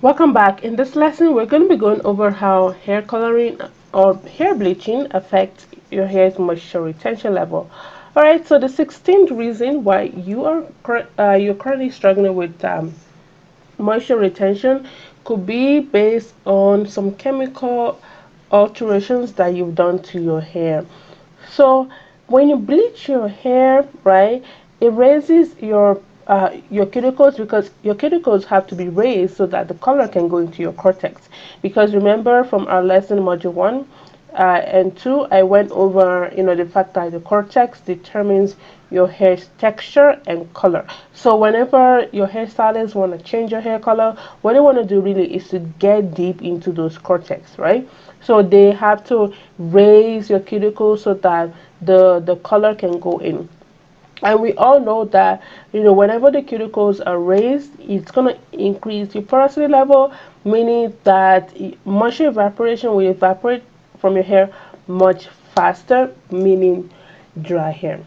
Welcome back. In this lesson, we're going to be going over how hair coloring or hair bleaching affects your hair's moisture retention level. All right, so the 16th reason why you're currently struggling with moisture retention could be based on some chemical alterations that you've done to your hair. So when you bleach your hair, right, it raises your cuticles because your cuticles have to be raised so that the color can go into your cortex. Because remember from our lesson module 1 and 2, I went over, the fact that the cortex determines your hair's texture and color. So whenever your hairstylists want to change your hair color, what they want to do really is to get deep into those cortex, right? So they have to raise your cuticles so that the color can go in. And we all know that, whenever the cuticles are raised, it's going to increase your porosity level, meaning that moisture evaporation will evaporate from your hair much faster, meaning dry hair.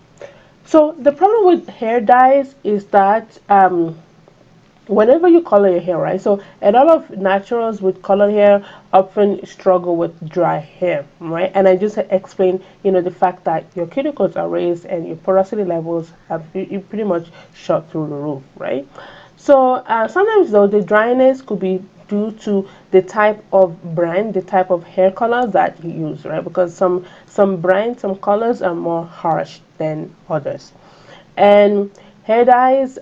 So the problem with hair dyes is that whenever you color your hair, right? So a lot of naturals with colored hair often struggle with dry hair, right? And I just explained, the fact that your cuticles are raised and your porosity levels have you pretty much shot through the roof, right? So sometimes though the dryness could be due to the type of brand, the type of hair color that you use, right? Because some brands, some colors are more harsh than others. And hair dyes,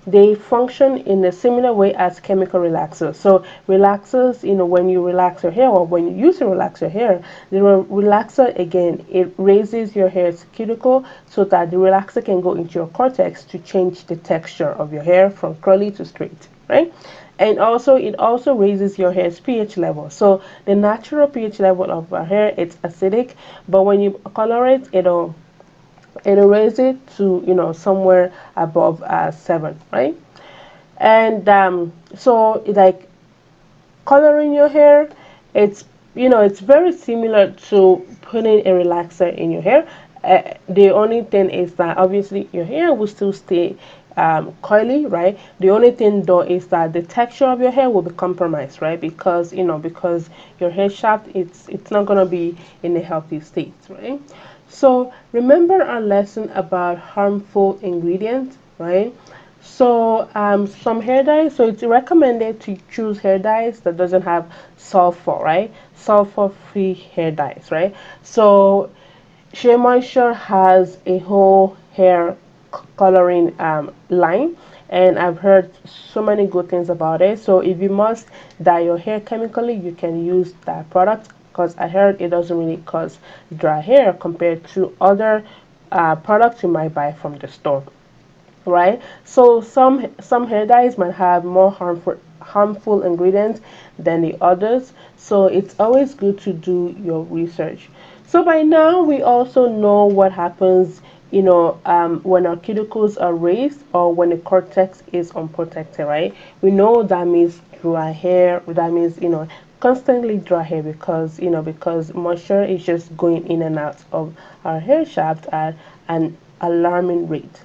they function in a similar way as chemical relaxers. So relaxers, when you relax your hair or when you use to relax your hair, the relaxer, again, it raises your hair's cuticle so that the relaxer can go into your cortex to change the texture of your hair from curly to straight, right? And also it also raises your hair's pH level. So the natural pH level of our hair, it's acidic, but when you color it, it'll raise it to, somewhere above 7, right? And so like coloring your hair, it's it's very similar to putting a relaxer in your hair. The only thing is that obviously your hair will still stay coily, right? The only thing though is that the texture of your hair will be compromised, right? Because your hair shaft, it's not gonna be in a healthy state, right? So remember our lesson about harmful ingredients, right? So some hair dyes, so it's recommended to choose hair dyes that doesn't have sulfur, right? Sulfur-free hair dyes, right? So Shea Moisture has a whole hair coloring line, and I've heard so many good things about it. So if you must dye your hair chemically, you can use that product because I heard it doesn't really cause dry hair compared to other products you might buy from the store, right? So some hair dyes might have more harmful ingredients than the others. So it's always good to do your research. So by now we also know what happens, when our cuticles are raised or when the cortex is unprotected, right? We know that means dry hair. That means, constantly dry hair because moisture is just going in and out of our hair shaft at an alarming rate.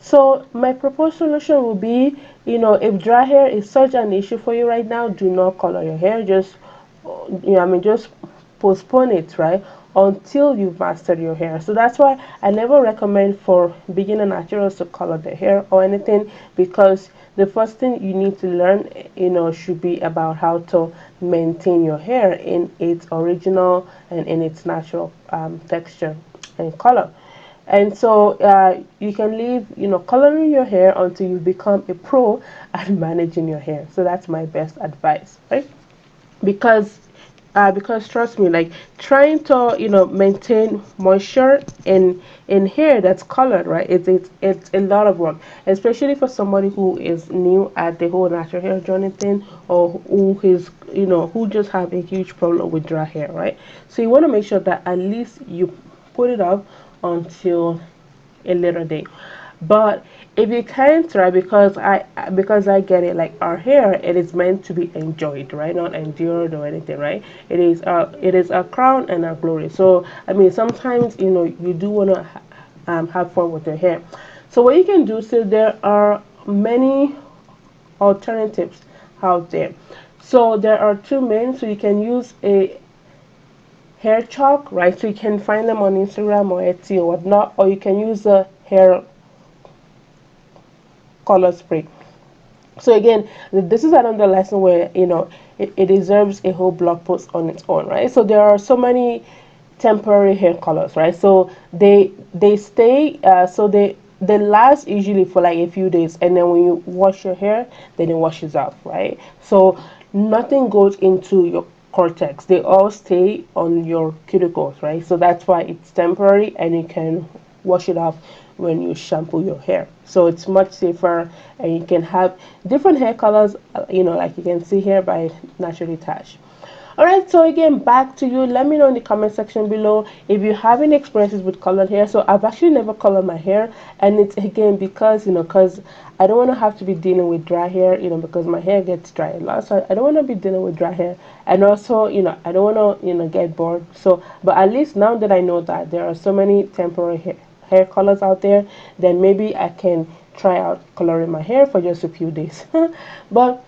So my proposed solution will be, if dry hair is such an issue for you right now, do not color your hair. Just, just postpone it, right? Until you've mastered your hair. So that's why I never recommend for beginner naturals to color their hair or anything, because the first thing you need to learn, should be about how to maintain your hair in its original and in its natural texture and color. And so you can leave, coloring your hair until you become a pro at managing your hair. So that's my best advice, right? Because because trust me, like trying to maintain moisture in hair that's colored, right? It's a lot of work, especially for somebody who is new at the whole natural hair journey thing, or who is who just have a huge problem with dry hair, right? So you want to make sure that at least you put it up until a later date. But if you can't, right, because I get it, like our hair, it is meant to be enjoyed, right, not endured or anything, right? It is our crown and our glory. So I mean, sometimes you do want to have fun with your hair. So what you can do, so there are many alternatives out there. So there are two main. So you can use a hair chalk, right? So you can find them on Instagram or Etsy or whatnot, or you can use a hair color spray. So again, this is another lesson where it deserves a whole blog post on its own, right? So there are so many temporary hair colors, right? So they stay, so they last usually for like a few days, and then when you wash your hair, then it washes off, right? So nothing goes into your cortex; they all stay on your cuticles, right? So that's why it's temporary, and you can wash it off when you shampoo your hair. So it's much safer, and you can have different hair colors, like you can see here by Naturally Touch. Alright, so again, back to you. Let me know in the comment section below if you have any experiences with colored hair. So I've actually never colored my hair, and it's again because I don't want to have to be dealing with dry hair, because my hair gets dry a lot. So I don't want to be dealing with dry hair, and also, I don't want to, get bored. So, but at least now that I know that there are so many temporary hair colors out there, then maybe I can try out coloring my hair for just a few days. But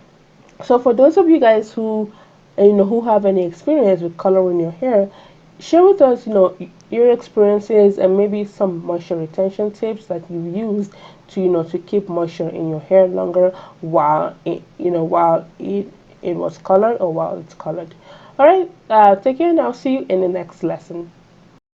so for those of you guys who who have any experience with coloring your hair, share with us your experiences and maybe some moisture retention tips that you used to to keep moisture in your hair longer while it was colored or while it's colored. All right, take care and I'll see you in the next lesson.